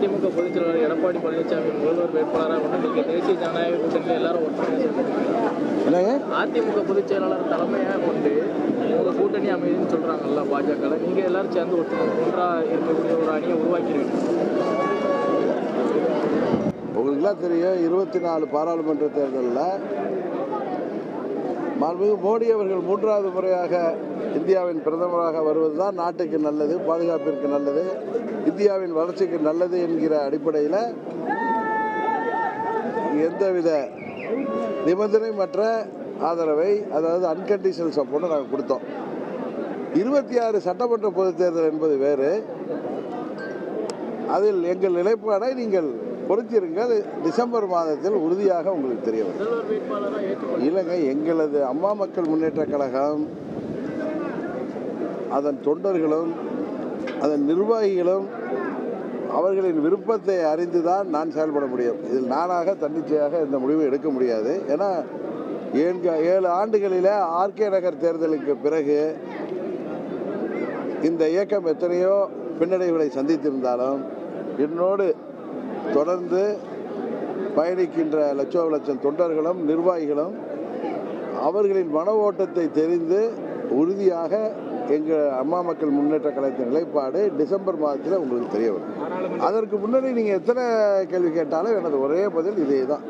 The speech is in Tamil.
அதிமுக பொதுச் செயலாளர் எடப்பாடி பழனிசாமி முதல்வர் வேட்பாளராக வந்து நீங்க தேசிய ஜனநாயக கூட்டணியில் எல்லாரும் ஒற்றுமையாக அதிமுக பொதுச் செயலாளர் தலைமையாக கொண்டு உங்க கூட்டணி அமைதுன்னு சொல்றாங்கல்ல பாஜக, நீங்க எல்லாரும் சேர்ந்து ஒன்றா இருக்கக்கூடிய ஒரு அணியை உருவாக்கிடுவீங்க. உங்களுக்குலாம் தெரியும், 24 பாராளுமன்ற தேர்தலில் மாண்புமிகு மோடி அவர்கள் 3வது முறையாக இந்தியாவின் பிரதமராக வருவதுதான் நாட்டுக்கு நல்லது, பாதுகாப்பிற்கு நல்லது, இந்தியாவின் வளர்ச்சிக்கு நல்லது என்கிற அடிப்படையில் எந்தவித நிபந்தனைமற்ற ஆதரவை, அதாவது அன்கண்டிஷனல் சப்போர்ட்டை நாங்கள் கொடுத்தோம். 26 சட்டமன்ற பொதுத் தேர்தல் என்பது வேறு. அதில் எங்கள் நிலைப்பாடை நீங்கள் பொறுத்திருங்கள். டிசம்பர் மாதத்தில் உறுதியாக உங்களுக்கு தெரிய வரும். இல்லைங்க, எங்களது அம்மா மக்கள் முன்னேற்ற கழகம், அதன் தொண்டர்களும் அதன் நிர்வாகிகளும் அவர்களின் விருப்பத்தை அறிந்துதான் நான் செயல்பட முடியும். இதில் நானாக தன்னிச்சையாக இந்த முடிவை எடுக்க முடியாது. ஏன்னா 7 ஆண்டுகளில் ஆர்கே நகர் தேர்தலுக்கு பிறகு இந்த இயக்கம் எத்தனையோ பின்னடைவுகளை சந்தித்திருந்தாலும் என்னோடு தொடர்ந்து பயணிக்கின்ற லட்சம் தொண்டர்களும் நிர்வாகிகளும் அவர்களின் மன ஓட்டத்தை தெரிந்து உறுதியாக எங்கள் அம்மா மக்கள் முன்னேற்ற கழகத்தின் நிலைப்பாடு டிசம்பர் மாதத்தில் உங்களுக்கு தெரிய வரும். அதற்கு முன்னாடி நீங்கள் எத்தனை கேள்வி கேட்டாலும் எனது ஒரே பதில் இதே தான்.